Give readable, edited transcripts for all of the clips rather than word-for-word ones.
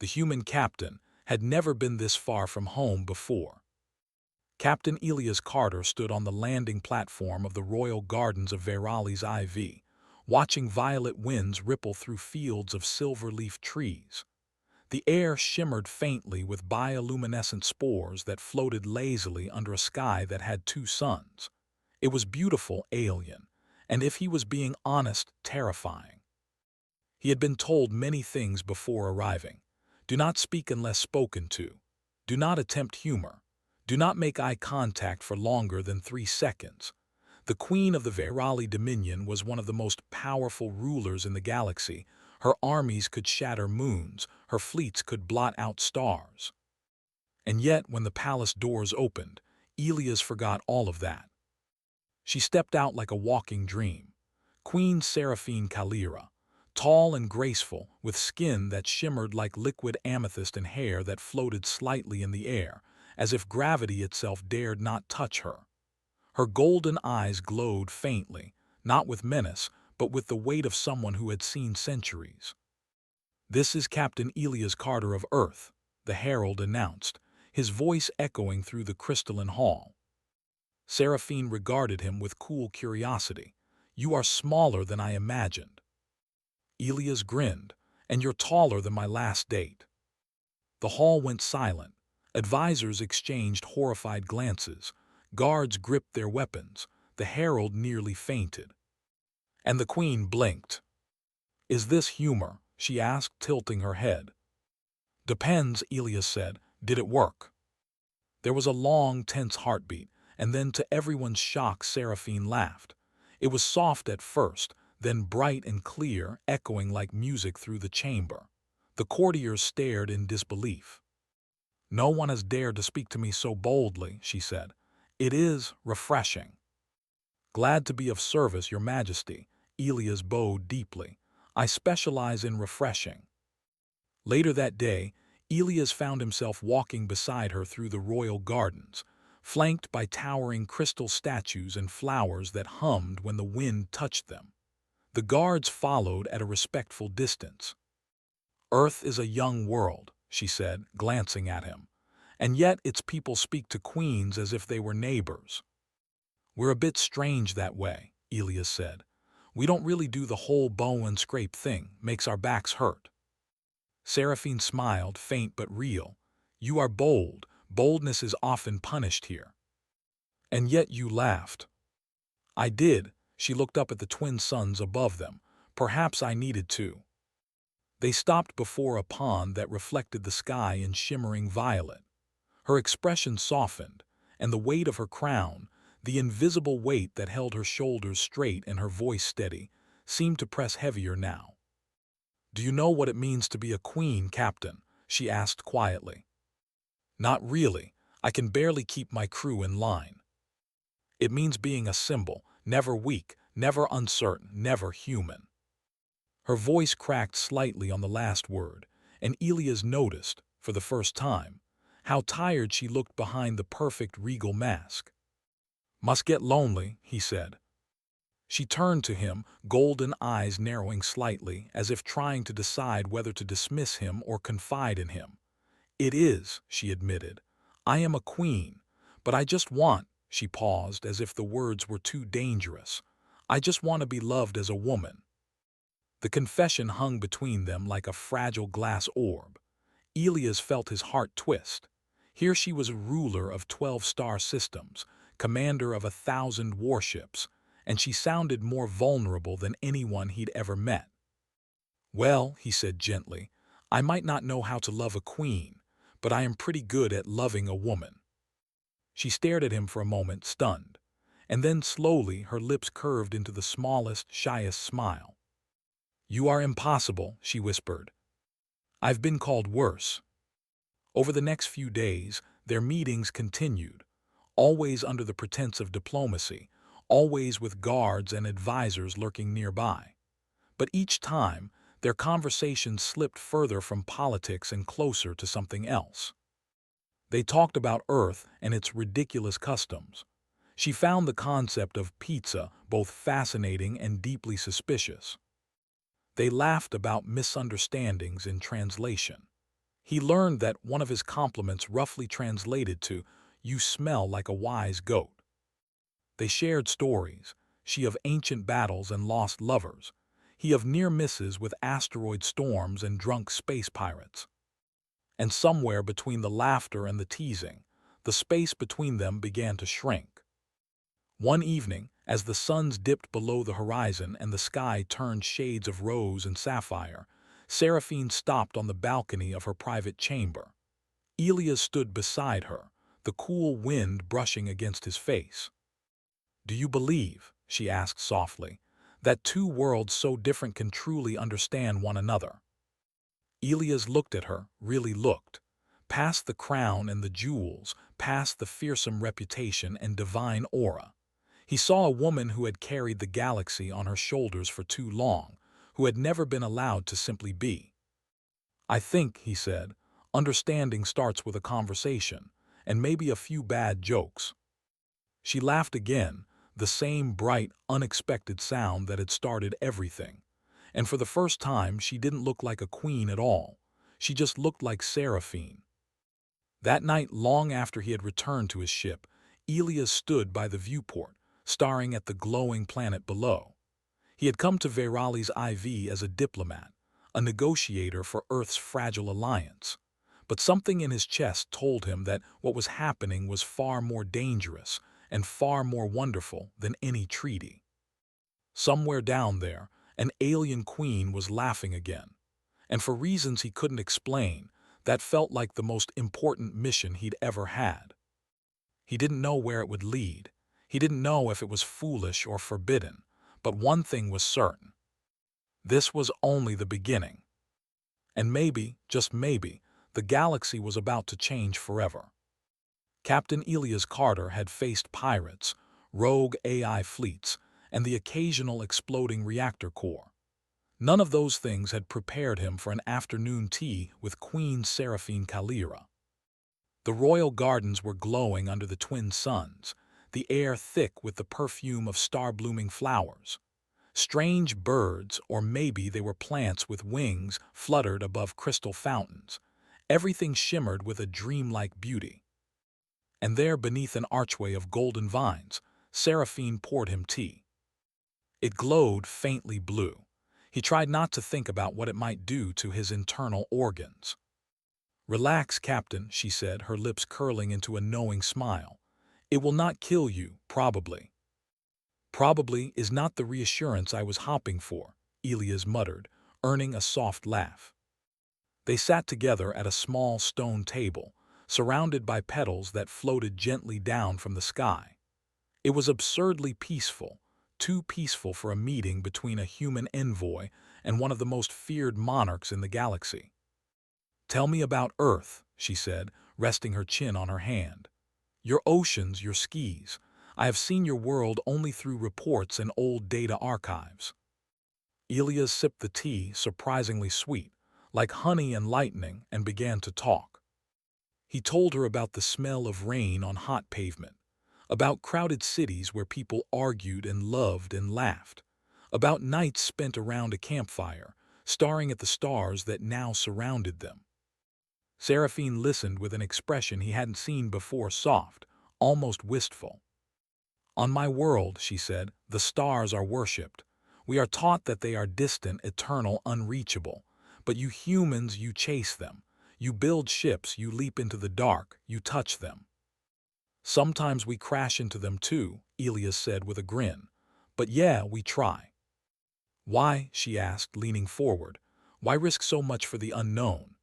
the human captain, had never been this far from home before. Captain Elias Carter stood on the landing platform of the Royal Gardens of Verales IV, watching violet winds ripple through fields of silver-leaf trees. The air shimmered faintly with bioluminescent spores that floated lazily under a sky that had two suns. It was beautiful, alien, and if he was being honest, terrifying. He had been told many things before arriving. Do not speak unless spoken to. Do not attempt humor. Do not make eye contact for longer than 3 seconds. The Queen of the Verali Dominion was one of the most powerful rulers in the galaxy. Her armies could shatter moons, her fleets could blot out stars. And yet, when the palace doors opened, Elias forgot all of that. She stepped out like a walking dream. Queen Seraphine Kalira, tall and graceful, with skin that shimmered like liquid amethyst and hair that floated slightly in the air, as if gravity itself dared not touch her. Her golden eyes glowed faintly, not with menace, but with the weight of someone who had seen centuries. "This is Captain Elias Carter of Earth," the herald announced, his voice echoing through the crystalline hall. Seraphine regarded him with cool curiosity. "You are smaller than I imagined." Elias grinned. "And you're taller than my last date." The hall went silent. Advisors exchanged horrified glances. Guards gripped their weapons. The herald nearly fainted. And the queen blinked. "Is this humor?" she asked, tilting her head. "Depends," Elias said. "Did it work?" There was a long, tense heartbeat, and then to everyone's shock, Seraphine laughed. It was soft at first, then bright and clear, echoing like music through the chamber. The courtiers stared in disbelief. "No one has dared to speak to me so boldly," she said. "It is refreshing." "Glad to be of service, Your Majesty," Elias bowed deeply. "I specialize in refreshing." Later that day, Elias found himself walking beside her through the royal gardens, flanked by towering crystal statues and flowers that hummed when the wind touched them. The guards followed at a respectful distance. "Earth is a young world," she said, glancing at him, "and yet its people speak to queens as if they were neighbors." "We're a bit strange that way," Elias said. "We don't really do the whole bow and scrape thing, makes our backs hurt." Seraphine smiled, faint but real. "You are bold. Boldness is often punished here." "And yet you laughed." "I did." She looked up at the twin suns above them. "Perhaps I needed to." They stopped before a pond that reflected the sky in shimmering violet. Her expression softened, and the weight of her crown, the invisible weight that held her shoulders straight and her voice steady, seemed to press heavier now. "Do you know what it means to be a queen, Captain?" she asked quietly. "Not really. I can barely keep my crew in line." "It means being a symbol, never weak, never uncertain, never human." Her voice cracked slightly on the last word, and Elias noticed, for the first time, how tired she looked behind the perfect regal mask. "Must get lonely," he said. She turned to him, golden eyes narrowing slightly, as if trying to decide whether to dismiss him or confide in him. "It is," she admitted. "I am a queen, but I just want—" She paused as if the words were too dangerous. "I just want to be loved as a woman." The confession hung between them like a fragile glass orb. Elias felt his heart twist. Here she was a ruler of 12-star systems, commander of 1,000 warships, and she sounded more vulnerable than anyone he'd ever met. "Well," he said gently, "I might not know how to love a queen, but I am pretty good at loving a woman." She stared at him for a moment, stunned, and then slowly her lips curved into the smallest, shyest smile. "You are impossible," she whispered. "I've been called worse." Over the next few days, their meetings continued, always under the pretense of diplomacy, always with guards and advisors lurking nearby. But each time, their conversations slipped further from politics and closer to something else. They talked about Earth and its ridiculous customs. She found the concept of pizza both fascinating and deeply suspicious. They laughed about misunderstandings in translation. He learned that one of his compliments roughly translated to, "You smell like a wise goat." They shared stories, she of ancient battles and lost lovers, he of near misses with asteroid storms and drunk space pirates. And somewhere between the laughter and the teasing, the space between them began to shrink. One evening, as the suns dipped below the horizon and the sky turned shades of rose and sapphire, Seraphine stopped on the balcony of her private chamber. Elias stood beside her, the cool wind brushing against his face. "Do you believe," she asked softly, "that two worlds so different can truly understand one another?" Elias looked at her, really looked. Past the crown and the jewels, past the fearsome reputation and divine aura. He saw a woman who had carried the galaxy on her shoulders for too long, who had never been allowed to simply be. "I think," he said, "understanding starts with a conversation, and maybe a few bad jokes." She laughed again, the same bright, unexpected sound that had started everything. And for the first time, she didn't look like a queen at all. She just looked like Seraphine. That night, long after he had returned to his ship, Elias stood by the viewport, staring at the glowing planet below. He had come to Vex'thul's IV as a diplomat, a negotiator for Earth's fragile alliance. But something in his chest told him that what was happening was far more dangerous and far more wonderful than any treaty. Somewhere down there, an alien queen was laughing again. And for reasons he couldn't explain, that felt like the most important mission he'd ever had. He didn't know where it would lead. He didn't know if it was foolish or forbidden. But one thing was certain. This was only the beginning. And maybe, just maybe, the galaxy was about to change forever. Captain Elias Carter had faced pirates, rogue AI fleets, and the occasional exploding reactor core. None of those things had prepared him for an afternoon tea with Queen Seraphine Kalira. The royal gardens were glowing under the twin suns, the air thick with the perfume of star-blooming flowers. Strange birds, or maybe they were plants with wings, fluttered above crystal fountains. Everything shimmered with a dreamlike beauty. And there, beneath an archway of golden vines, Seraphine poured him tea. It glowed faintly blue. He tried not to think about what it might do to his internal organs. "Relax, Captain," she said, her lips curling into a knowing smile. "It will not kill you, probably." "Probably is not the reassurance I was hoping for," Elias muttered, earning a soft laugh. They sat together at a small stone table, surrounded by petals that floated gently down from the sky. It was absurdly peaceful, too peaceful for a meeting between a human envoy and one of the most feared monarchs in the galaxy. "Tell me about Earth," she said, resting her chin on her hand. "Your oceans, your skis. I have seen your world only through reports and old data archives." Elias sipped the tea, surprisingly sweet, like honey and lightning, and began to talk. He told her about the smell of rain on hot pavement, about crowded cities where people argued and loved and laughed, about nights spent around a campfire, staring at the stars that now surrounded them. Seraphine listened with an expression he hadn't seen before, soft, almost wistful. "On my world," she said, "the stars are worshipped. We are taught that they are distant, eternal, unreachable. But you humans, you chase them. You build ships, you leap into the dark, you touch them." "Sometimes we crash into them too," Elias said with a grin. "But yeah, we try." "Why?" she asked, leaning forward. "Why risk so much for the unknown?"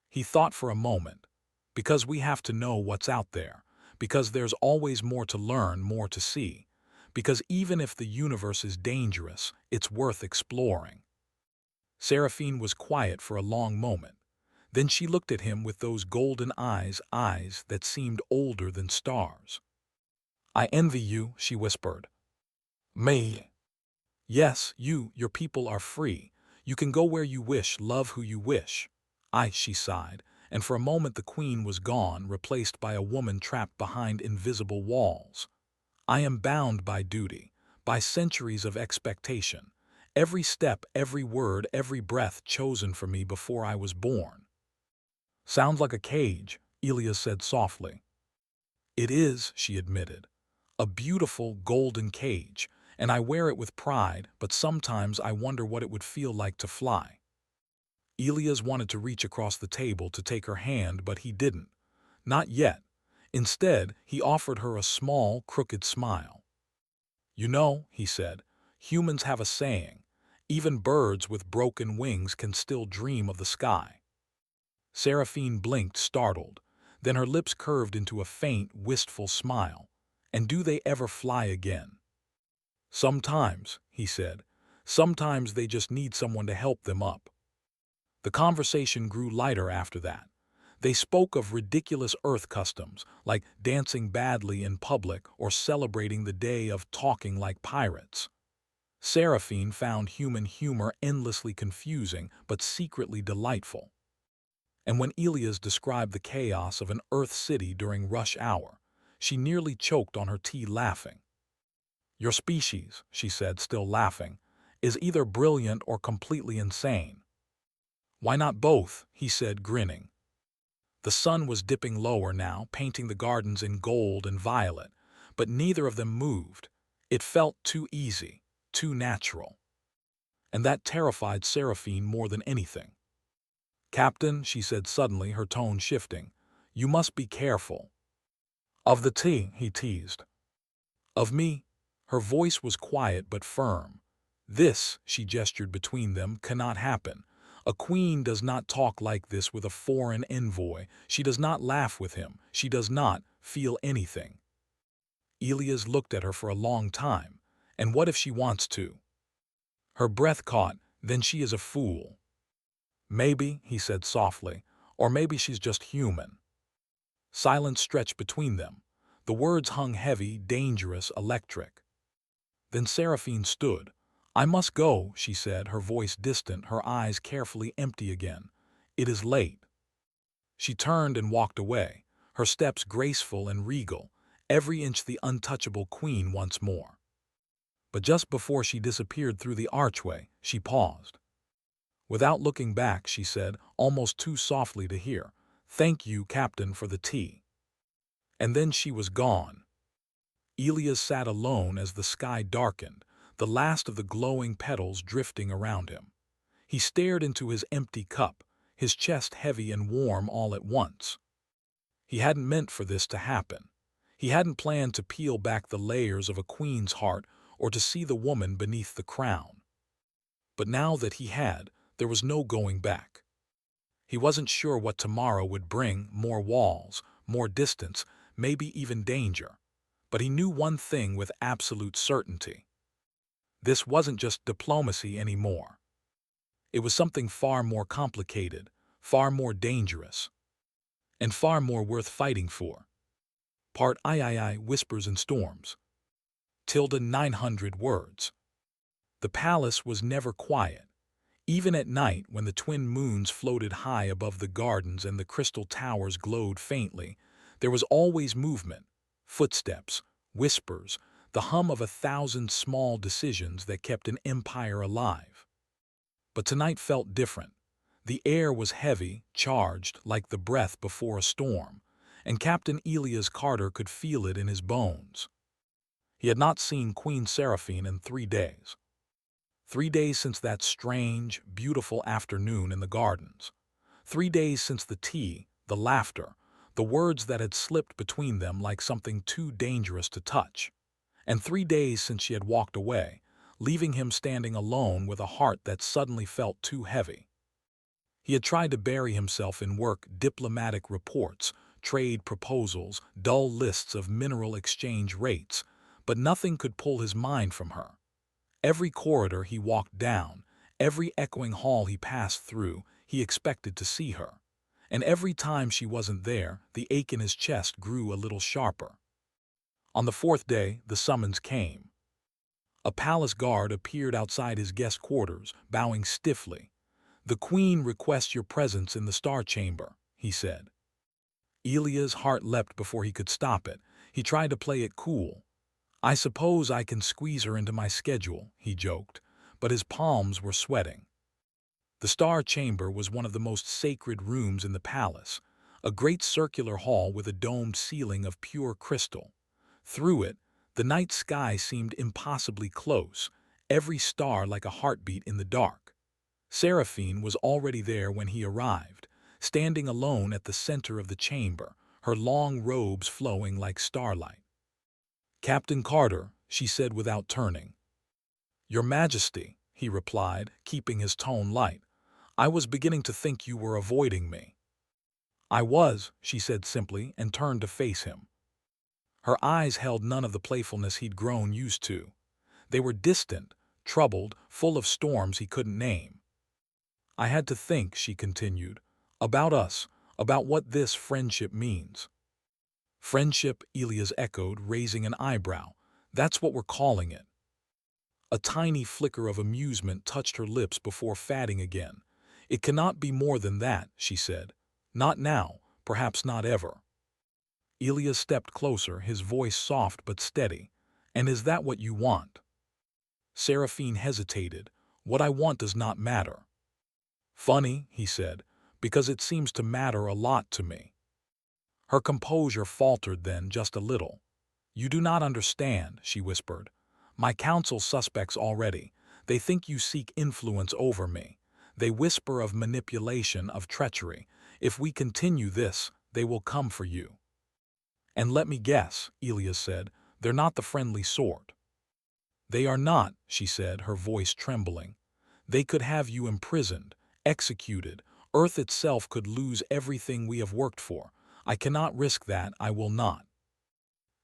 He thought for a moment. "Because we have to know what's out there. Because there's always more to learn, more to see. Because even if the universe is dangerous, it's worth exploring." Seraphine was quiet for a long moment. Then she looked at him with those golden eyes, eyes that seemed older than stars. "I envy you," she whispered. "Me?" "Yes, you, your people are free. You can go where you wish, love who you wish." She sighed, and for a moment the queen was gone, replaced by a woman trapped behind invisible walls. "I am bound by duty, by centuries of expectation. Every step, every word, every breath chosen for me before I was born." Sounds like a cage, Elia said softly. It is, she admitted. A beautiful golden cage, and I wear it with pride, but sometimes I wonder what it would feel like to fly. Elias wanted to reach across the table to take her hand, but he didn't. Not yet. Instead, he offered her a small, crooked smile. You know, he said, humans have a saying. Even birds with broken wings can still dream of the sky. Seraphine blinked, startled. Then her lips curved into a faint, wistful smile. And do they ever fly again? Sometimes, he said. Sometimes they just need someone to help them up. The conversation grew lighter after that. They spoke of ridiculous Earth customs, like dancing badly in public or celebrating the day of talking like pirates. Seraphine found human humor endlessly confusing but secretly delightful. And when Elias described the chaos of an Earth city during rush hour, she nearly choked on her tea laughing. Your species, she said, still laughing, is either brilliant or completely insane. Why not both? He said, grinning. The sun was dipping lower now, painting the gardens in gold and violet, but neither of them moved. It felt too easy, too natural. And that terrified Seraphine more than anything. Captain, she said suddenly, her tone shifting, you must be careful. Of the tea, he teased. Of me? Her voice was quiet but firm. This, she gestured between them, cannot happen. A queen does not talk like this with a foreign envoy. She does not laugh with him. She does not feel anything. Elias looked at her for a long time. And what if she wants to? Her breath caught. Then she is a fool. Maybe, he said softly, or maybe she's just human. Silence stretched between them. The words hung heavy, dangerous, electric. Then Seraphine stood. I must go, she said, her voice distant, her eyes carefully empty again. It is late. She turned and walked away, her steps graceful and regal, every inch the untouchable queen once more. But just before she disappeared through the archway, she paused. Without looking back, she said, almost too softly to hear, Thank you, Captain, for the tea. And then she was gone. Elias sat alone as the sky darkened, the last of the glowing petals drifting around him. He stared into his empty cup, his chest heavy and warm all at once. He hadn't meant for this to happen. He hadn't planned to peel back the layers of a queen's heart or to see the woman beneath the crown. But now that he had, there was no going back. He wasn't sure what tomorrow would bring, more walls, more distance, maybe even danger. But he knew one thing with absolute certainty. This wasn't just diplomacy anymore. It was something far more complicated, far more dangerous, and far more worth fighting for. Part III Whispers and Storms. Tilde 900 words. The palace was never quiet. Even at night, when the twin moons floated high above the gardens and the crystal towers glowed faintly, there was always movement, footsteps, whispers, the hum of 1,000 small decisions that kept an empire alive. But tonight felt different. The air was heavy, charged, like the breath before a storm, and Captain Elias Carter could feel it in his bones. He had not seen Queen Seraphine in 3 days. 3 days since that strange, beautiful afternoon in the gardens. 3 days since the tea, the laughter, the words that had slipped between them like something too dangerous to touch. And 3 days since she had walked away, leaving him standing alone with a heart that suddenly felt too heavy. He had tried to bury himself in work, diplomatic reports, trade proposals, dull lists of mineral exchange rates, but nothing could pull his mind from her. Every corridor he walked down, every echoing hall he passed through, he expected to see her. And every time she wasn't there, the ache in his chest grew a little sharper. On the 4th day, the summons came. A palace guard appeared outside his guest quarters, bowing stiffly. The Queen requests your presence in the Star Chamber, he said. Elia's heart leapt before he could stop it. He tried to play it cool. I suppose I can squeeze her into my schedule, he joked, but his palms were sweating. The Star Chamber was one of the most sacred rooms in the palace, a great circular hall with a domed ceiling of pure crystal. Through it, the night sky seemed impossibly close, every star like a heartbeat in the dark. Seraphine was already there when he arrived, standing alone at the center of the chamber, her long robes flowing like starlight. "Captain Carter," she said without turning. "Your Majesty," he replied, keeping his tone light. "I was beginning to think you were avoiding me." "I was," she said simply and turned to face him. Her eyes held none of the playfulness he'd grown used to. They were distant, troubled, full of storms he couldn't name. "I had to think," she continued, "about us, about what this friendship means." "Friendship," Elias echoed, raising an eyebrow. "That's what we're calling it." A tiny flicker of amusement touched her lips before fatting again. "It cannot be more than that," she said. "Not now, perhaps not ever." Elias stepped closer, his voice soft but steady. "And is that what you want?" Seraphine hesitated. "What I want does not matter." "Funny," he said, "because it seems to matter a lot to me." Her composure faltered then just a little. "You do not understand," she whispered. "My council suspects already. They think you seek influence over me. They whisper of manipulation, of treachery. If we continue this, they will come for you." "And let me guess," Elias said, "they're not the friendly sort." "They are not," she said, her voice trembling. "They could have you imprisoned, executed. Earth itself could lose everything we have worked for. I cannot risk that, I will not."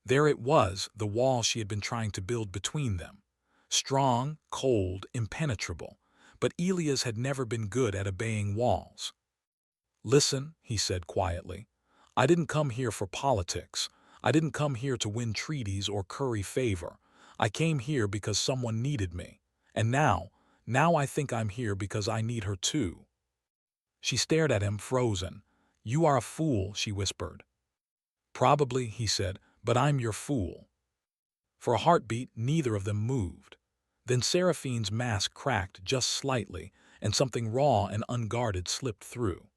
There it was, the wall she had been trying to build between them. Strong, cold, impenetrable. But Elias had never been good at obeying walls. "Listen," he said quietly. "I didn't come here for politics. I didn't come here to win treaties or curry favor. I came here because someone needed me. And now I think I'm here because I need her too." She stared at him, frozen. "You are a fool," she whispered. "Probably," he said, "but I'm your fool." For a heartbeat, neither of them moved. Then Seraphine's mask cracked just slightly, and something raw and unguarded slipped through.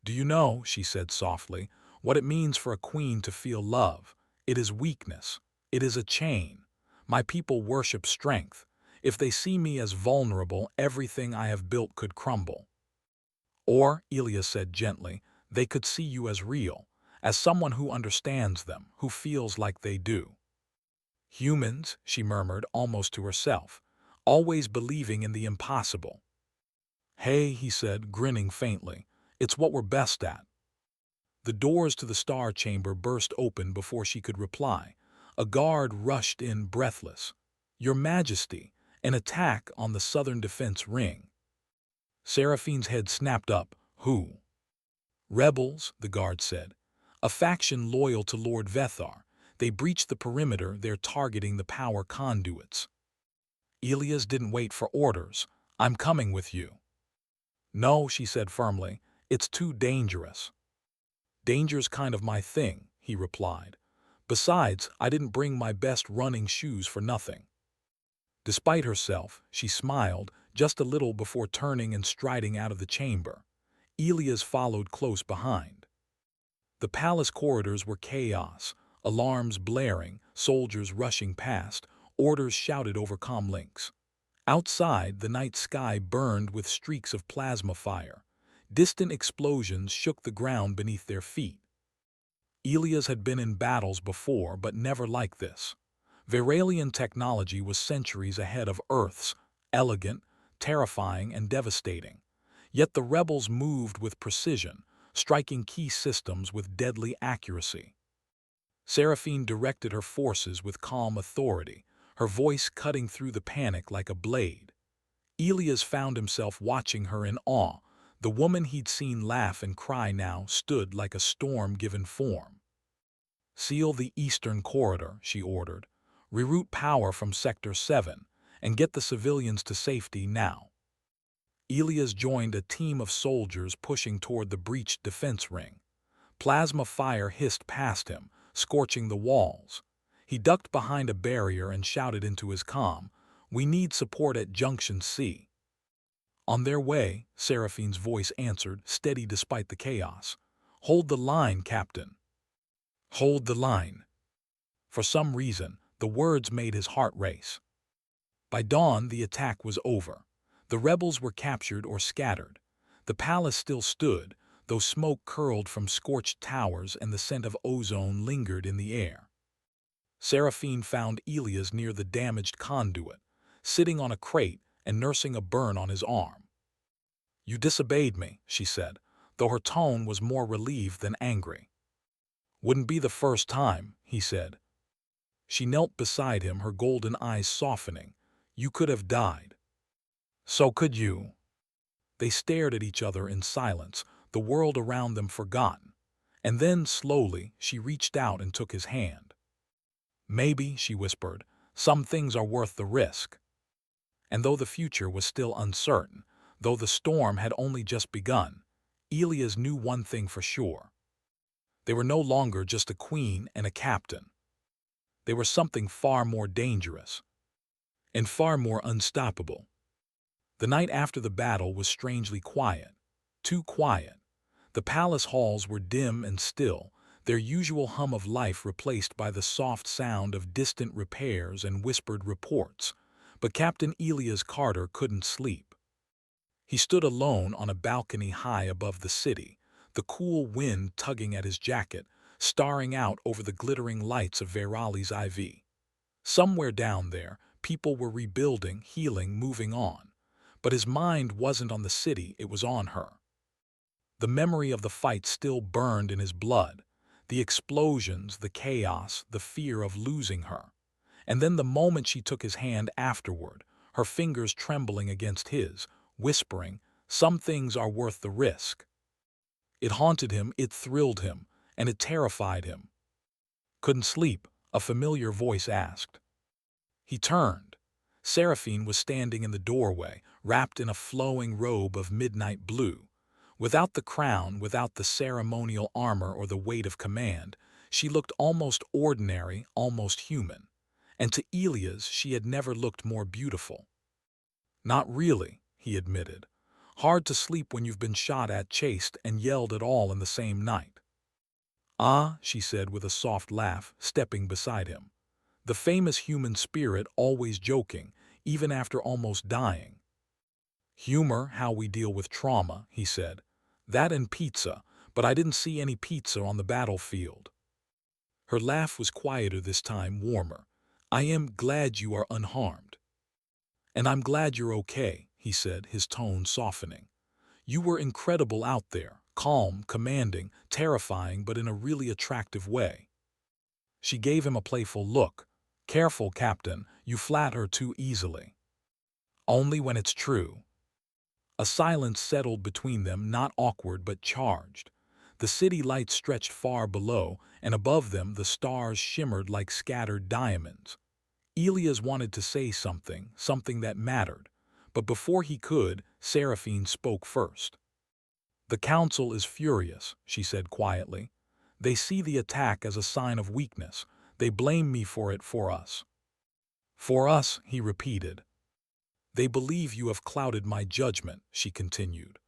"Do you know," she said softly, "what it means for a queen to feel love? It is weakness. It is a chain. My people worship strength. If they see me as vulnerable, everything I have built could crumble." "Or," Elias said gently, "they could see you as real, as someone who understands them, who feels like they do." "Humans," she murmured almost to herself, "always believing in the impossible." "Hey," he said, grinning faintly, "it's what we're best at." The doors to the Star Chamber burst open before she could reply. A guard rushed in breathless. "Your Majesty, an attack on the Southern Defense Ring." Seraphine's head snapped up. "Who?" "Rebels," the guard said. "A faction loyal to Lord Vex'thul. They breached the perimeter, they're targeting the power conduits." Elias didn't wait for orders. "I'm coming with you." "No," she said firmly. "It's too dangerous." "Danger's kind of my thing," he replied. "Besides, I didn't bring my best running shoes for nothing." Despite herself, she smiled, just a little before turning and striding out of the chamber. Elias followed close behind. The palace corridors were chaos, alarms blaring, soldiers rushing past, orders shouted over comm links. Outside, the night sky burned with streaks of plasma fire. Distant explosions shook the ground beneath their feet. Elias had been in battles before, but never like this. Veralian technology was centuries ahead of Earth's, elegant, terrifying, and devastating. Yet the rebels moved with precision, striking key systems with deadly accuracy. Seraphine directed her forces with calm authority, her voice cutting through the panic like a blade. Elias found himself watching her in awe. The woman he'd seen laugh and cry now stood like a storm given form. "Seal the eastern corridor," she ordered. "Reroute power from Sector 7, and get the civilians to safety now." Elias joined a team of soldiers pushing toward the breached defense ring. Plasma fire hissed past him, scorching the walls. He ducked behind a barrier and shouted into his comm, "We need support at Junction C." On their way, Seraphine's voice answered, steady despite the chaos. Hold the line, Captain. Hold the line. For some reason, the words made his heart race. By dawn, the attack was over. The rebels were captured or scattered. The palace still stood, though smoke curled from scorched towers and the scent of ozone lingered in the air. Seraphine found Elias near the damaged conduit, sitting on a crate and nursing a burn on his arm. "You disobeyed me," she said, though her tone was more relieved than angry. "Wouldn't be the first time," he said. She knelt beside him, her golden eyes softening. "You could have died." "So could you." They stared at each other in silence, the world around them forgotten. And then, slowly, she reached out and took his hand. "Maybe," she whispered, "some things are worth the risk." And though the future was still uncertain, though the storm had only just begun, Elias knew one thing for sure. They were no longer just a queen and a captain. They were something far more dangerous and far more unstoppable. The night after the battle was strangely quiet, too quiet. The palace halls were dim and still, their usual hum of life replaced by the soft sound of distant repairs and whispered reports. But Captain Elias Carter couldn't sleep. He stood alone on a balcony high above the city, the cool wind tugging at his jacket, staring out over the glittering lights of Vex'thul's IV. Somewhere down there, people were rebuilding, healing, moving on. But his mind wasn't on the city, it was on her. The memory of the fight still burned in his blood, the explosions, the chaos, the fear of losing her. And then the moment she took his hand afterward, her fingers trembling against his, whispering, "Some things are worth the risk." It haunted him, it thrilled him, and it terrified him. "Couldn't sleep?" a familiar voice asked. He turned. Seraphine was standing in the doorway, wrapped in a flowing robe of midnight blue. Without the crown, without the ceremonial armor or the weight of command, she looked almost ordinary, almost human. And to Elias she had never looked more beautiful. "Not really," he admitted. "Hard to sleep when you've been shot at, chased, and yelled at all in the same night." "Ah," she said with a soft laugh, stepping beside him. "The famous human spirit, always joking, even after almost dying." "Humor, how we deal with trauma," he said. "That and pizza, but I didn't see any pizza on the battlefield." Her laugh was quieter this time, warmer. "I am glad you are unharmed." "And I'm glad you're okay," he said, his tone softening. "You were incredible out there, calm, commanding, terrifying, but in a really attractive way." She gave him a playful look. "Careful, Captain, you flatter too easily." "Only when it's true." A silence settled between them, not awkward but charged. The city lights stretched far below, and above them the stars shimmered like scattered diamonds. Elias wanted to say something, something that mattered, but before he could, Seraphine spoke first. "The council is furious," she said quietly. "They see the attack as a sign of weakness. They blame me for it, for us." "For us," he repeated. "They believe you have clouded my judgment," she continued.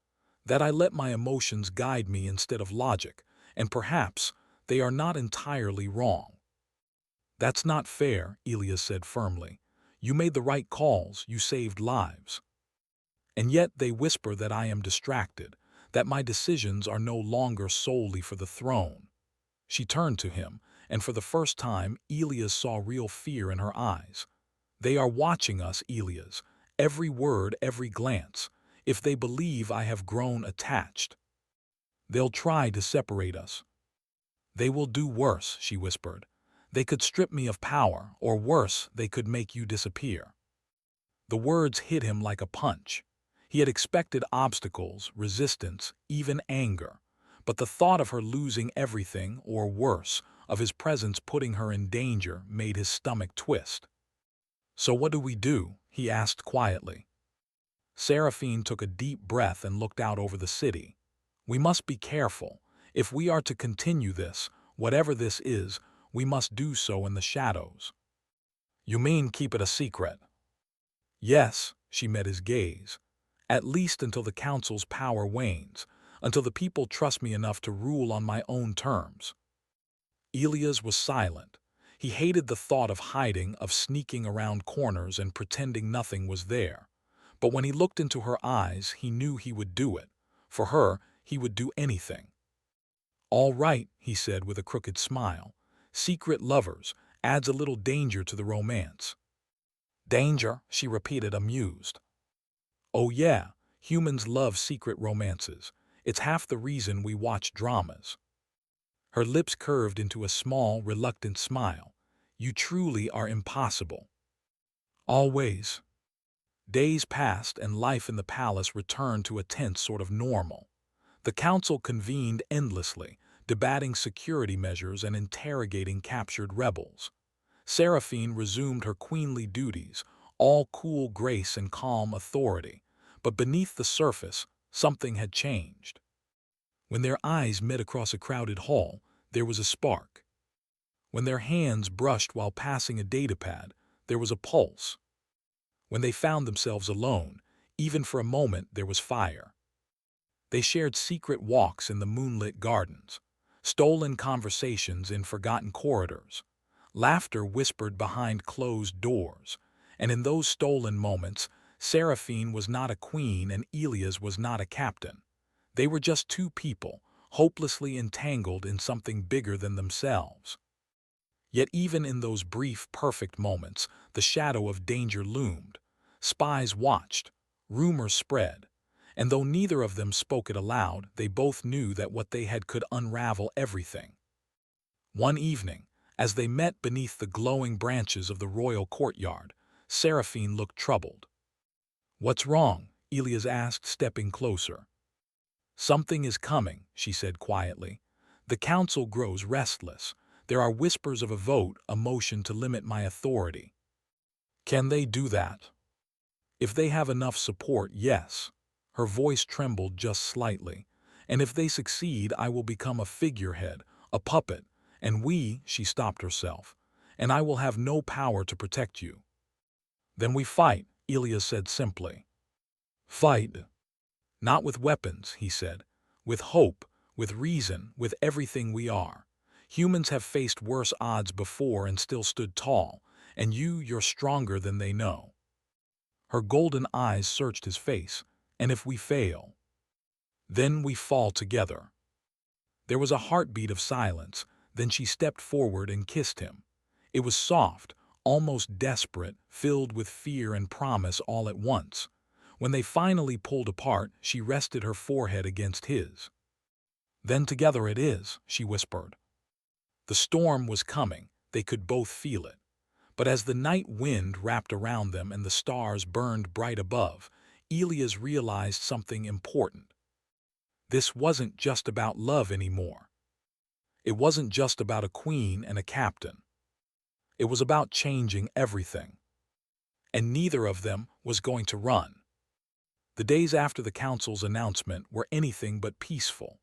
"That I let my emotions guide me instead of logic, and perhaps they are not entirely wrong." "That's not fair," Elias said firmly. "You made the right calls, you saved lives. And yet they whisper that I am distracted, that my decisions are no longer solely for the throne." She turned to him, and for the first time Elias saw real fear in her eyes. "They are watching us, Elias. Every word, every glance. If they believe I have grown attached, they'll try to separate us." "They will do worse," she whispered. "They could strip me of power, or worse, they could make you disappear." The words hit him like a punch. He had expected obstacles, resistance, even anger. But the thought of her losing everything, or worse, of his presence putting her in danger, made his stomach twist. "So what do we do?" he asked quietly. Seraphine took a deep breath and looked out over the city. "We must be careful. If we are to continue this, whatever this is, we must do so in the shadows." "You mean keep it a secret?" "Yes," she met his gaze. At least until the council's power wanes, until the people trust me enough to rule on my own terms." Elias was silent. He hated the thought of hiding, of sneaking around corners and pretending nothing was there. But when he looked into her eyes, he knew he would do it. For her, he would do anything. "All right," he said with a crooked smile. "Secret lovers adds a little danger to the romance." "Danger," she repeated, amused. "Oh yeah, humans love secret romances. It's half the reason we watch dramas." Her lips curved into a small, reluctant smile. "You truly are impossible." "Always." Days passed and life in the palace returned to a tense sort of normal. The council convened endlessly, debating security measures and interrogating captured rebels. Seraphine resumed her queenly duties, all cool grace and calm authority. But beneath the surface, something had changed. When their eyes met across a crowded hall, there was a spark. When their hands brushed while passing a datapad, there was a pulse. When they found themselves alone, even for a moment, there was fire. They shared secret walks in the moonlit gardens, stolen conversations in forgotten corridors, laughter whispered behind closed doors, and in those stolen moments, Seraphine was not a queen and Elias was not a captain. They were just two people, hopelessly entangled in something bigger than themselves. Yet even in those brief, perfect moments, the shadow of danger loomed. Spies watched, rumors spread, and though neither of them spoke it aloud, they both knew that what they had could unravel everything. One evening, as they met beneath the glowing branches of the royal courtyard, Seraphine looked troubled. "What's wrong?" Elias asked, stepping closer. "Something is coming," she said quietly. "The council grows restless. There are whispers of a vote, a motion to limit my authority." "Can they do that?" "If they have enough support, yes." Her voice trembled just slightly. "And if they succeed, I will become a figurehead, a puppet, and she stopped herself, "and I will have no power to protect you." "Then we fight," Elias said simply. "Fight." "Not with weapons," he said. "With hope, with reason, with everything we are. Humans have faced worse odds before and still stood tall, and you're stronger than they know." Her golden eyes searched his face. "And if we fail?" "Then we fall together." There was a heartbeat of silence, then she stepped forward and kissed him. It was soft, almost desperate, filled with fear and promise all at once. When they finally pulled apart, she rested her forehead against his. "Then together it is," she whispered. The storm was coming, they could both feel it. But as the night wind wrapped around them and the stars burned bright above, Elias realized something important. This wasn't just about love anymore. It wasn't just about a queen and a captain. It was about changing everything. And neither of them was going to run. The days after the council's announcement were anything but peaceful.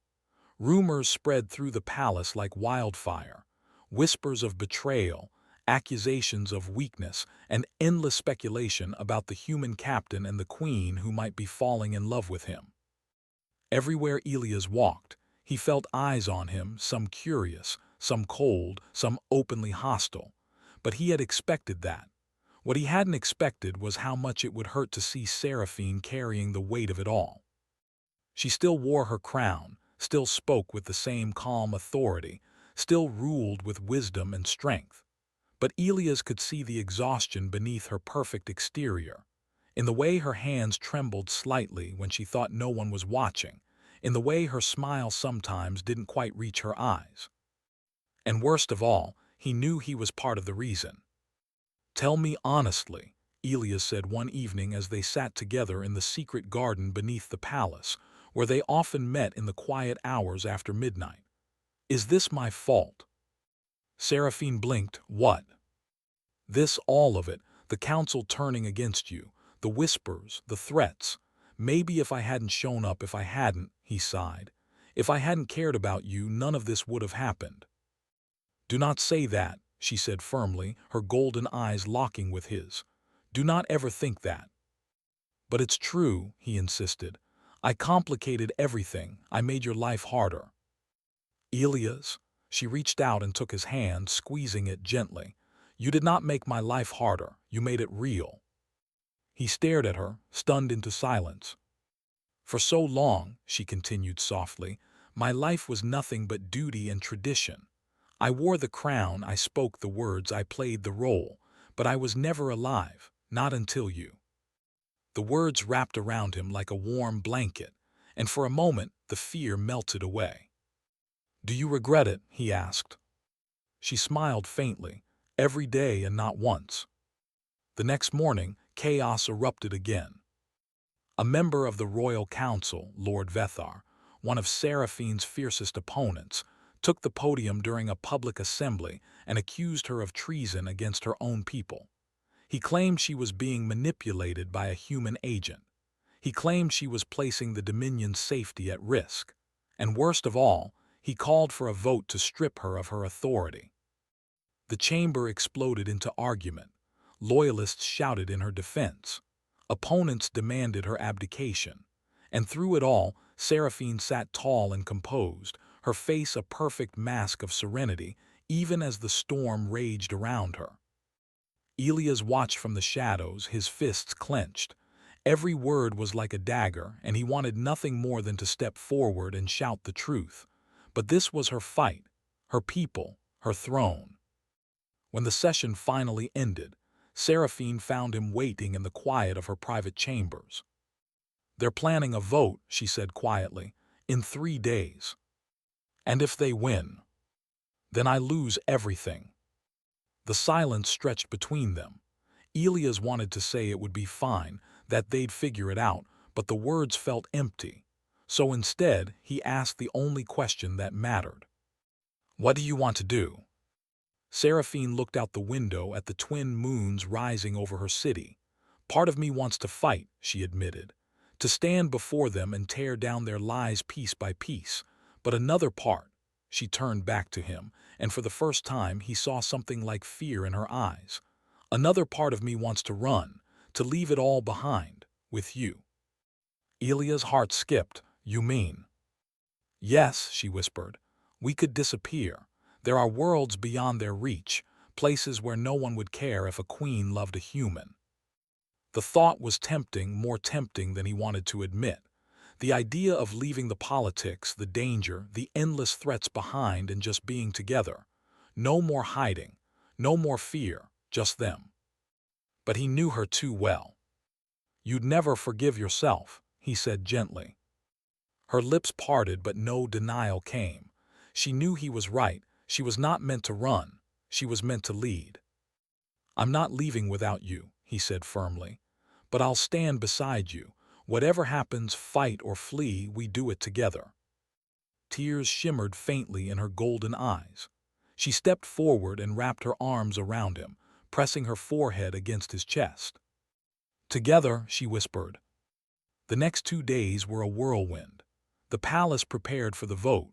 Rumors spread through the palace like wildfire, whispers of betrayal, accusations of weakness, and endless speculation about the human captain and the queen who might be falling in love with him. Everywhere Elias walked, he felt eyes on him, some curious, some cold, some openly hostile. But he had expected that. What he hadn't expected was how much it would hurt to see Seraphine carrying the weight of it all. She still wore her crown, still spoke with the same calm authority, still ruled with wisdom and strength. But Elias could see the exhaustion beneath her perfect exterior, in the way her hands trembled slightly when she thought no one was watching, in the way her smile sometimes didn't quite reach her eyes. And worst of all, he knew he was part of the reason. "Tell me honestly," Elias said one evening as they sat together in the secret garden beneath the palace, where they often met in the quiet hours after midnight. "Is this my fault?" Seraphine blinked. "What?" "This, all of it, the council turning against you, the whispers, the threats. Maybe if I hadn't shown up, if I hadn't," he sighed, "if I hadn't cared about you, none of this would have happened." "Do not say that," she said firmly, her golden eyes locking with his. "Do not ever think that." But it's true, he insisted. I complicated everything. I made your life harder. Elias, she reached out and took his hand, squeezing it gently. You did not make my life harder. You made it real. He stared at her, stunned into silence. For so long, she continued softly, my life was nothing but duty and tradition. I wore the crown, I spoke the words, I played the role, but I was never alive, not until you. The words wrapped around him like a warm blanket, and for a moment the fear melted away. Do you regret it? He asked. She smiled faintly, every day and not once. The next morning, chaos erupted again. A member of the royal council, Lord Vex'thul, one of Seraphine's fiercest opponents, took the podium during a public assembly and accused her of treason against her own people. He claimed she was being manipulated by a human agent. He claimed she was placing the Dominion's safety at risk. And worst of all, he called for a vote to strip her of her authority. The chamber exploded into argument. Loyalists shouted in her defense. Opponents demanded her abdication. And through it all, Seraphine sat tall and composed, her face a perfect mask of serenity, even as the storm raged around her. Elias watched from the shadows, his fists clenched. Every word was like a dagger, and he wanted nothing more than to step forward and shout the truth. But this was her fight, her people, her throne. When the session finally ended, Seraphine found him waiting in the quiet of her private chambers. They're planning a vote, she said quietly, in 3 days. And if they win, then I lose everything. The silence stretched between them. Elias wanted to say it would be fine, that they'd figure it out, but the words felt empty. So instead, he asked the only question that mattered. What do you want to do? Seraphine looked out the window at the twin moons rising over her city. Part of me wants to fight, she admitted, to stand before them and tear down their lies piece by piece. But another part, she turned back to him, and for the first time he saw something like fear in her eyes. Another part of me wants to run, to leave it all behind, with you. Elia's heart skipped. You mean? Yes, she whispered. We could disappear. There are worlds beyond their reach, places where no one would care if a queen loved a human. The thought was tempting, more tempting than he wanted to admit. The idea of leaving the politics, the danger, the endless threats behind and just being together. No more hiding, no more fear, just them. But he knew her too well. You'd never forgive yourself, he said gently. Her lips parted, but no denial came. She knew he was right. She was not meant to run. She was meant to lead. I'm not leaving without you, he said firmly. But I'll stand beside you. Whatever happens, fight or flee, we do it together. Tears shimmered faintly in her golden eyes. She stepped forward and wrapped her arms around him, pressing her forehead against his chest. Together, she whispered. The next 2 days were a whirlwind. The palace prepared for the vote.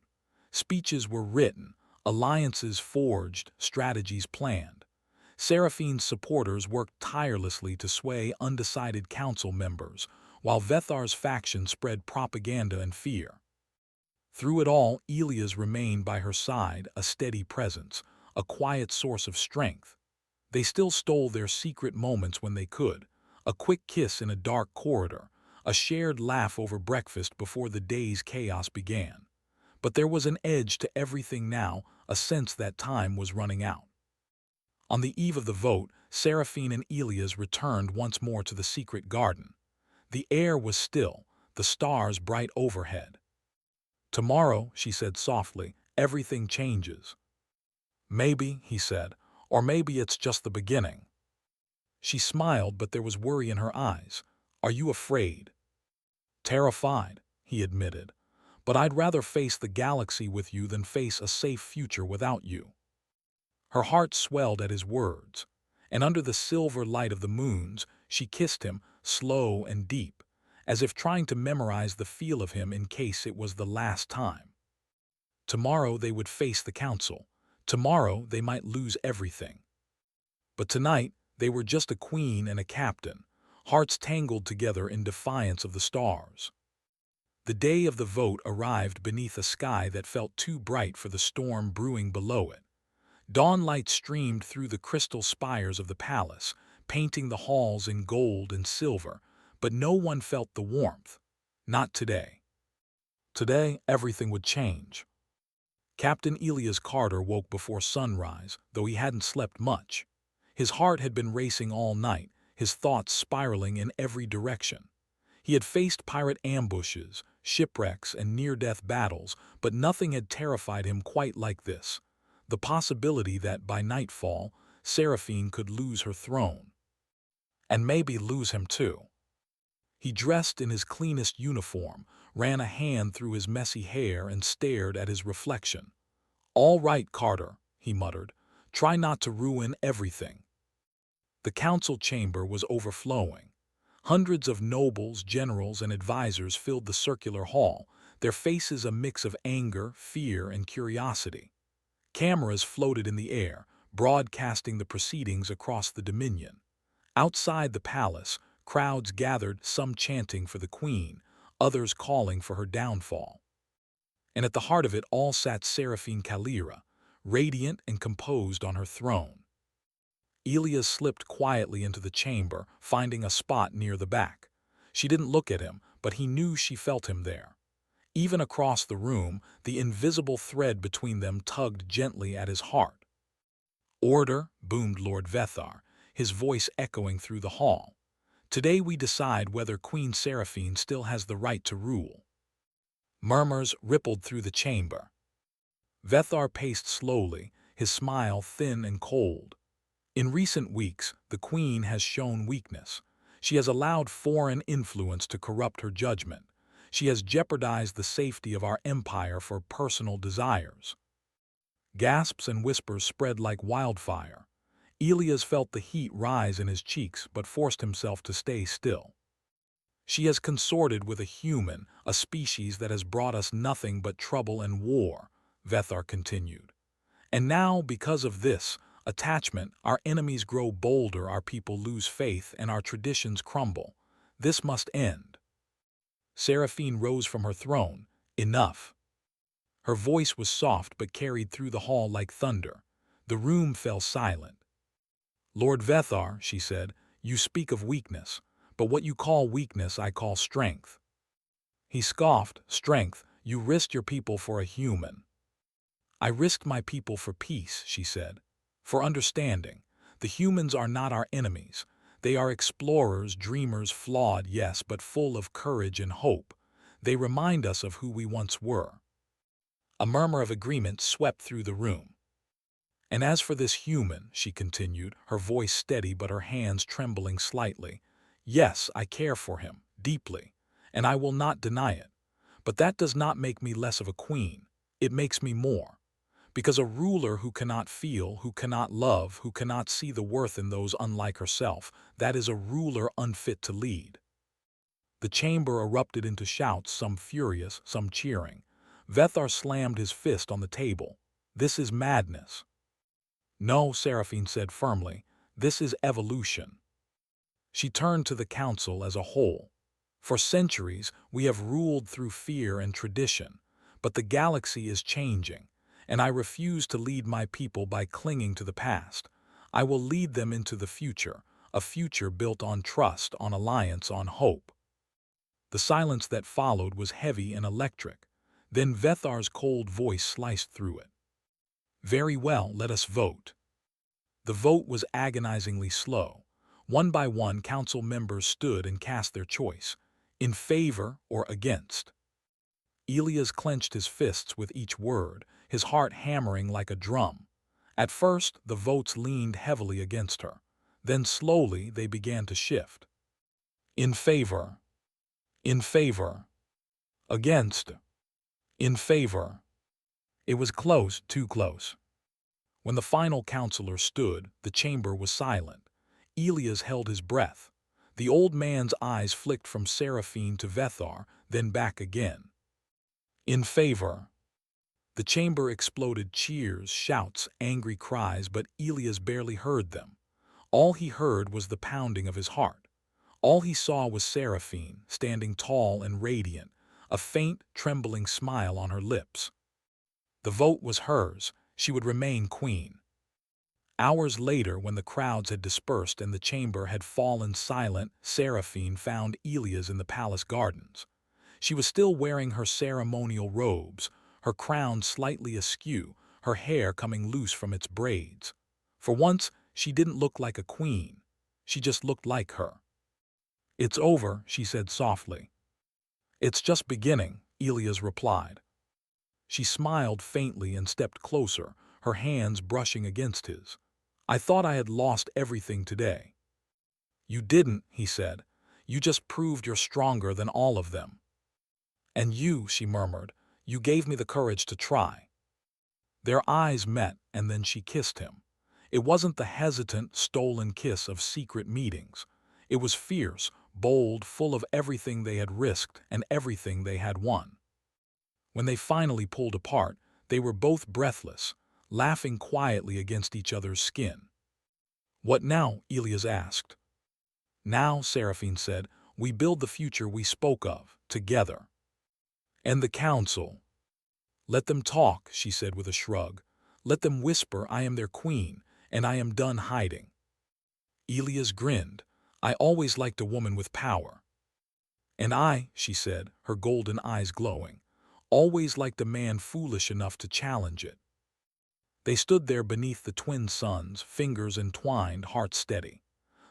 Speeches were written, alliances forged, strategies planned. Seraphine's supporters worked tirelessly to sway undecided council members, while Vex'thul's faction spread propaganda and fear. Through it all, Elias remained by her side, a steady presence, a quiet source of strength. They still stole their secret moments when they could, a quick kiss in a dark corridor, a shared laugh over breakfast before the day's chaos began. But there was an edge to everything now, a sense that time was running out. On the eve of the vote, Seraphine and Elias returned once more to the secret garden. The air was still, the stars bright overhead. Tomorrow, she said softly, everything changes. Maybe, he said, or maybe it's just the beginning. She smiled, but there was worry in her eyes. Are you afraid? Terrified, he admitted. But I'd rather face the galaxy with you than face a safe future without you. Her heart swelled at his words, and under the silver light of the moons, she kissed him, slow and deep, as if trying to memorize the feel of him in case it was the last time. Tomorrow they would face the council. Tomorrow they might lose everything. But tonight they were just a queen and a captain, hearts tangled together in defiance of the stars. The day of the vote arrived beneath a sky that felt too bright for the storm brewing below it. Dawn light streamed through the crystal spires of the palace, painting the halls in gold and silver, but no one felt the warmth. Not today. Today, everything would change. Captain Elias Carter woke before sunrise, though he hadn't slept much. His heart had been racing all night, his thoughts spiraling in every direction. He had faced pirate ambushes, shipwrecks, and near-death battles, but nothing had terrified him quite like this. The possibility that, by nightfall, Seraphine could lose her throne. And maybe lose him too. He dressed in his cleanest uniform, ran a hand through his messy hair, and stared at his reflection. "All right, Carter," he muttered. "Try not to ruin everything." The council chamber was overflowing. Hundreds of nobles, generals, and advisors filled the circular hall, their faces a mix of anger, fear, and curiosity. Cameras floated in the air, broadcasting the proceedings across the Dominion. Outside the palace, crowds gathered, some chanting for the queen, others calling for her downfall. And at the heart of it all sat Seraphine Calira, radiant and composed on her throne. Elias slipped quietly into the chamber, finding a spot near the back. She didn't look at him, but he knew she felt him there. Even across the room, the invisible thread between them tugged gently at his heart. "Order," boomed Lord Vex'thul, his voice echoing through the hall. "Today we decide whether Queen Seraphine still has the right to rule." Murmurs rippled through the chamber. Vex'thul paced slowly, his smile thin and cold. In recent weeks, the Queen has shown weakness. She has allowed foreign influence to corrupt her judgment. She has jeopardized the safety of our empire for personal desires. Gasps and whispers spread like wildfire. Elias felt the heat rise in his cheeks but forced himself to stay still. "She has consorted with a human, a species that has brought us nothing but trouble and war," Vex'thul continued. "And now, because of this attachment, our enemies grow bolder, our people lose faith, and our traditions crumble. This must end." Seraphine rose from her throne. "Enough." Her voice was soft but carried through the hall like thunder. The room fell silent. "Lord Vex'thul," she said, "you speak of weakness, but what you call weakness I call strength." He scoffed. "Strength? You risked your people for a human." "I risked my people for peace," she said. "For understanding. The humans are not our enemies. They are explorers, dreamers, flawed, yes, but full of courage and hope. They remind us of who we once were." A murmur of agreement swept through the room. "And as for this human," she continued, her voice steady but her hands trembling slightly, "yes, I care for him, deeply, and I will not deny it. But that does not make me less of a queen. It makes me more. Because a ruler who cannot feel, who cannot love, who cannot see the worth in those unlike herself, that is a ruler unfit to lead." The chamber erupted into shouts, some furious, some cheering. Vex'thul slammed his fist on the table. "This is madness." "No," Seraphine said firmly, "this is evolution." She turned to the council as a whole. "For centuries, we have ruled through fear and tradition, but the galaxy is changing, and I refuse to lead my people by clinging to the past. I will lead them into the future, a future built on trust, on alliance, on hope." The silence that followed was heavy and electric. Then Vex'thul's cold voice sliced through it. "Very well, let us vote." The vote was agonizingly slow. One by one, council members stood and cast their choice, in favor or against. Elias clenched his fists with each word, his heart hammering like a drum. At first, the votes leaned heavily against her. Then slowly they began to shift. In favor. In favor. Against. In favor. It was close, too close. When the final counselor stood, the chamber was silent. Elias held his breath. The old man's eyes flicked from Seraphine to Vex'thul, then back again. In favor. The chamber exploded, cheers, shouts, angry cries, but Elias barely heard them. All he heard was the pounding of his heart. All he saw was Seraphine, standing tall and radiant, a faint, trembling smile on her lips. The vote was hers. She would remain queen. Hours later, when the crowds had dispersed and the chamber had fallen silent, Seraphine found Elias in the palace gardens. She was still wearing her ceremonial robes, her crown slightly askew, her hair coming loose from its braids. For once, she didn't look like a queen. She just looked like her. "It's over," she said softly. "It's just beginning," Elias replied. She smiled faintly and stepped closer, her hands brushing against his. "I thought I had lost everything today." "You didn't," he said. "You just proved you're stronger than all of them." "And you," she murmured, "you gave me the courage to try." Their eyes met, and then she kissed him. It wasn't the hesitant, stolen kiss of secret meetings. It was fierce, bold, full of everything they had risked and everything they had won. When they finally pulled apart, they were both breathless, laughing quietly against each other's skin. "What now?" Elias asked. "Now," Seraphine said, "we build the future we spoke of, together." "And the council?" "Let them talk," she said with a shrug. "Let them whisper I am their queen, and I am done hiding." Elias grinned. "I always liked a woman with power." "And I," she said, her golden eyes glowing, "always liked a man foolish enough to challenge it." They stood there beneath the twin suns, fingers entwined, hearts steady.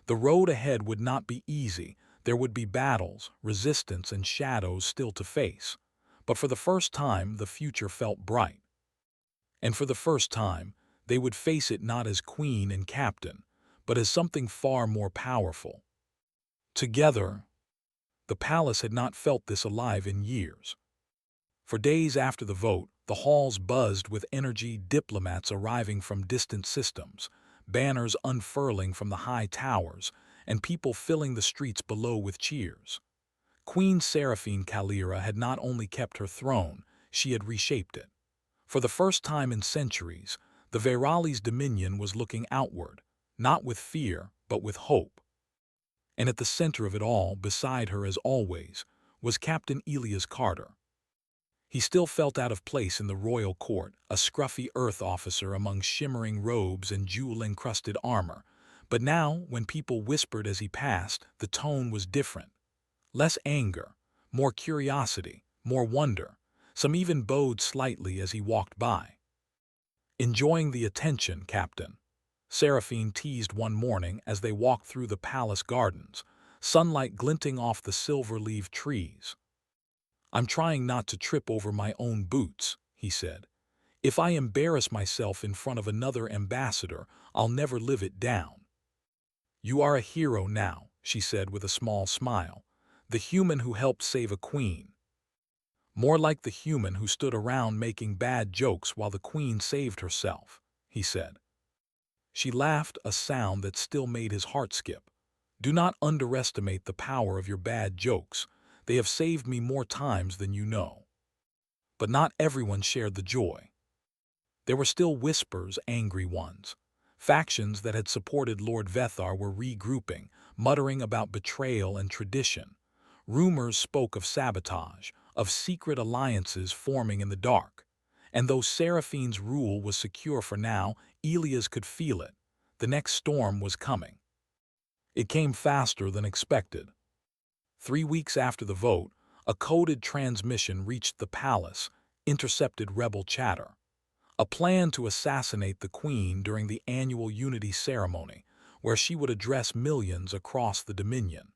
The road ahead would not be easy. There would be battles, resistance, and shadows still to face. But for the first time, the future felt bright. And for the first time, they would face it not as queen and captain, but as something far more powerful. Together, the palace had not felt this alive in years. For days after the vote, the halls buzzed with energy, diplomats arriving from distant systems, banners unfurling from the high towers, and people filling the streets below with cheers. Queen Seraphine Kalira had not only kept her throne, she had reshaped it. For the first time in centuries, the Vex'thul's dominion was looking outward, not with fear, but with hope. And at the center of it all, beside her as always, was Captain Elias Carter. He still felt out of place in the royal court, a scruffy earth officer among shimmering robes and jewel-encrusted armor. But now, when people whispered as he passed, the tone was different. Less anger, more curiosity, more wonder. Some even bowed slightly as he walked by. "Enjoying the attention, Captain," Seraphine teased one morning as they walked through the palace gardens, sunlight glinting off the silver-leaved trees. "I'm trying not to trip over my own boots," he said. "If I embarrass myself in front of another ambassador, I'll never live it down." "You are a hero now," she said with a small smile. "The human who helped save a queen." "More like the human who stood around making bad jokes while the queen saved herself," he said. She laughed, a sound that still made his heart skip. "Do not underestimate the power of your bad jokes. They have saved me more times than you know." But not everyone shared the joy. There were still whispers, angry ones. Factions that had supported Lord Vex'thul were regrouping, muttering about betrayal and tradition. Rumors spoke of sabotage, of secret alliances forming in the dark. And though Seraphine's rule was secure for now, Elias could feel it. The next storm was coming. It came faster than expected. 3 weeks after the vote, a coded transmission reached the palace, intercepted rebel chatter. A plan to assassinate the queen during the annual unity ceremony, where she would address millions across the Dominion.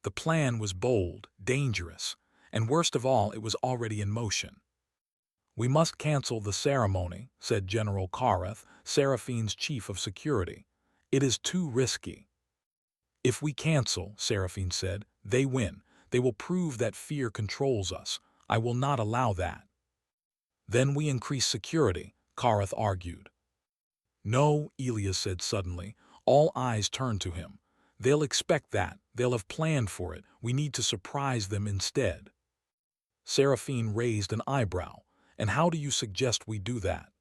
The plan was bold, dangerous, and worst of all, it was already in motion. "We must cancel the ceremony," said General Kareth, Seraphine's chief of security. "It is too risky." "If we cancel," Seraphine said, "they win. They will prove that fear controls us. I will not allow that." "Then we increase security," Kareth argued. "No," Elias said suddenly. All eyes turned to him. "They'll expect that. They'll have planned for it. We need to surprise them instead." Seraphine raised an eyebrow. "And how do you suggest we do that?"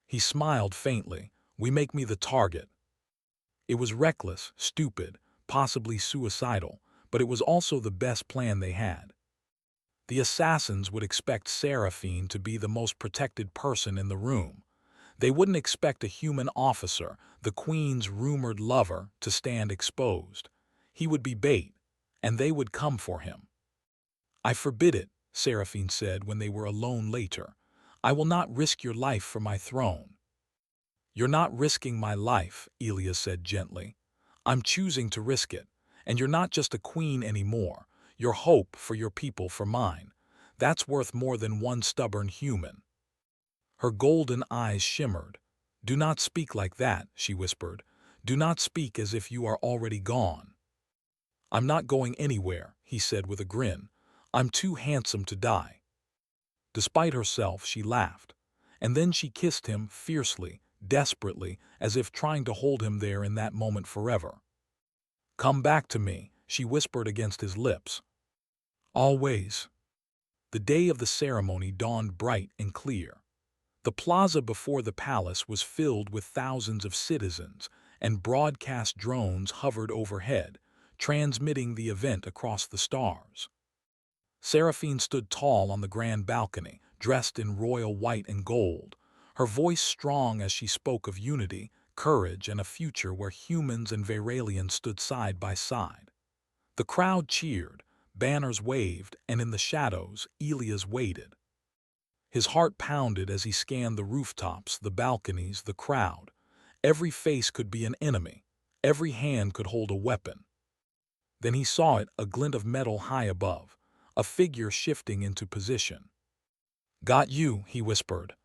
He smiled faintly. "We make me the target." It was reckless, stupid, possibly suicidal, but it was also the best plan they had. The assassins would expect Seraphine to be the most protected person in the room. They wouldn't expect a human officer, the Queen's rumored lover, to stand exposed. He would be bait, and they would come for him. "I forbid it," Seraphine said when they were alone later. "I will not risk your life for my throne." "You're not risking my life," Elia said gently. "I'm choosing to risk it. And you're not just a queen anymore. You're hope for your people, for mine. That's worth more than one stubborn human." Her golden eyes shimmered. "Do not speak like that," she whispered. "Do not speak as if you are already gone." "I'm not going anywhere," he said with a grin. "I'm too handsome to die." Despite herself, she laughed. And then she kissed him fiercely, desperately, as if trying to hold him there in that moment forever. "Come back to me," she whispered against his lips. "Always." The day of the ceremony dawned bright and clear. The plaza before the palace was filled with thousands of citizens, and broadcast drones hovered overhead, transmitting the event across the stars. Seraphine stood tall on the grand balcony, dressed in royal white and gold, her voice strong as she spoke of unity, courage, and a future where humans and Vairalians stood side by side. The crowd cheered, banners waved, and in the shadows, Elias waited. His heart pounded as he scanned the rooftops, the balconies, the crowd. Every face could be an enemy. Every hand could hold a weapon. Then he saw it, a glint of metal high above, a figure shifting into position. "Got you," he whispered.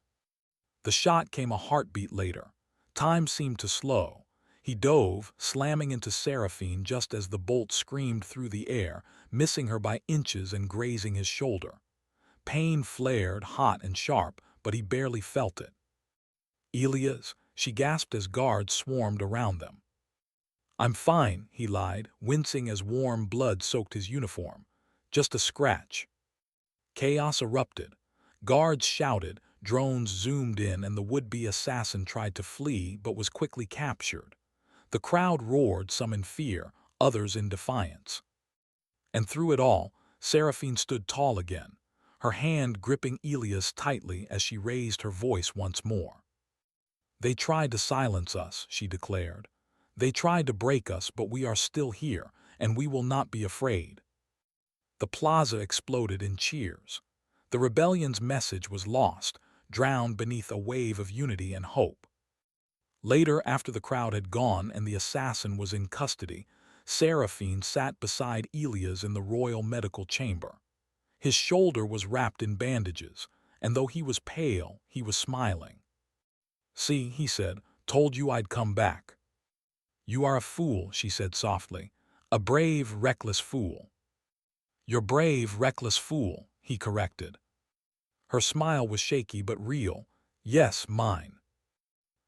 The shot came a heartbeat later. Time seemed to slow. He dove, slamming into Seraphine just as the bolt screamed through the air, missing her by inches and grazing his shoulder. Pain flared, hot and sharp, but he barely felt it. "Elias," she gasped as guards swarmed around them. "I'm fine," he lied, wincing as warm blood soaked his uniform. "Just a scratch." Chaos erupted. Guards shouted, drones zoomed in, and the would-be assassin tried to flee but was quickly captured. The crowd roared, some in fear, others in defiance. And through it all, Seraphine stood tall again, her hand gripping Elias tightly as she raised her voice once more. "They tried to silence us," she declared. "They tried to break us, but we are still here, and we will not be afraid." The plaza exploded in cheers. The rebellion's message was lost, drowned beneath a wave of unity and hope. Later, after the crowd had gone and the assassin was in custody, Seraphine sat beside Elias in the royal medical chamber. His shoulder was wrapped in bandages, and though he was pale, he was smiling. "See," he said, "told you I'd come back." "You are a fool," she said softly. "A brave, reckless fool." "You're brave, reckless fool," he corrected. Her smile was shaky but real. "Yes, mine."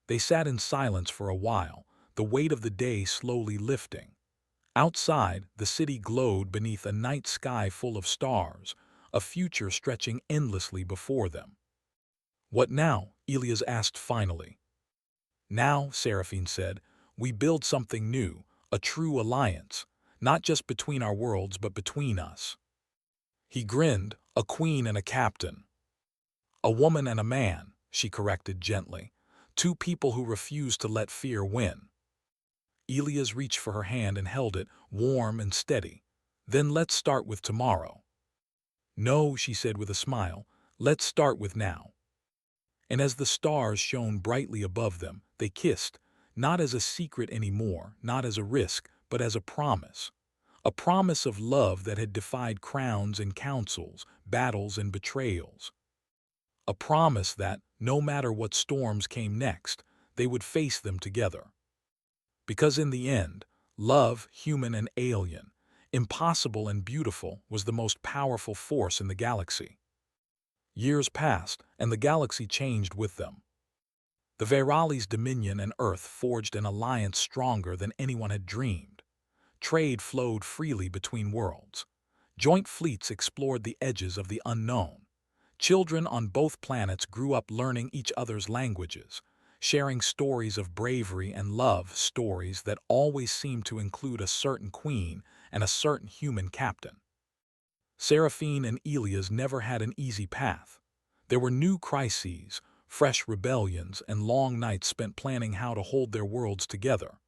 They sat in silence for a while, the weight of the day slowly lifting. Outside, the city glowed beneath a night sky full of stars, a future stretching endlessly before them. "What now?" Elias asked finally. "Now," Seraphine said, "we build something new, a true alliance, not just between our worlds but between us." He grinned, "A queen and a captain." "A woman and a man," she corrected gently. "Two people who refuse to let fear win." Elias reached for her hand and held it, warm and steady. "Then let's start with tomorrow." "No," she said with a smile, "let's start with now." And as the stars shone brightly above them, they kissed, not as a secret anymore, not as a risk, but as a promise. A promise of love that had defied crowns and councils, battles and betrayals. A promise that, no matter what storms came next, they would face them together. Because in the end, love, human and alien, impossible and beautiful, was the most powerful force in the galaxy. Years passed, and the galaxy changed with them. The Vairali's dominion and Earth forged an alliance stronger than anyone had dreamed. Trade flowed freely between worlds. Joint fleets explored the edges of the unknown. Children on both planets grew up learning each other's languages. sharing stories of bravery and love, stories that always seemed to include a certain queen and a certain human captain. Seraphine and Elias never had an easy path. There were new crises, fresh rebellions, and long nights spent planning how to hold their worlds together.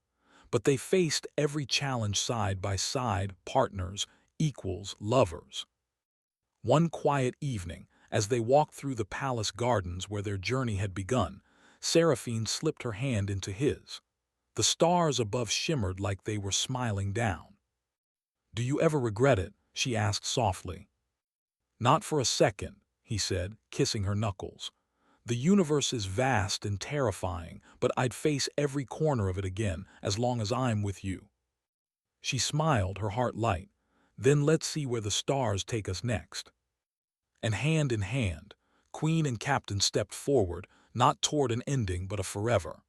But they faced every challenge side by side, partners, equals, lovers. One quiet evening, as they walked through the palace gardens where their journey had begun, Seraphine slipped her hand into his. The stars above shimmered like they were smiling down. "Do you ever regret it?" she asked softly. "Not for a second," he said, kissing her knuckles. "The universe is vast and terrifying, but I'd face every corner of it again as long as I'm with you." She smiled, her heart light. "Then let's see where the stars take us next." And hand in hand, Queen and Captain stepped forward, not toward an ending but a forever.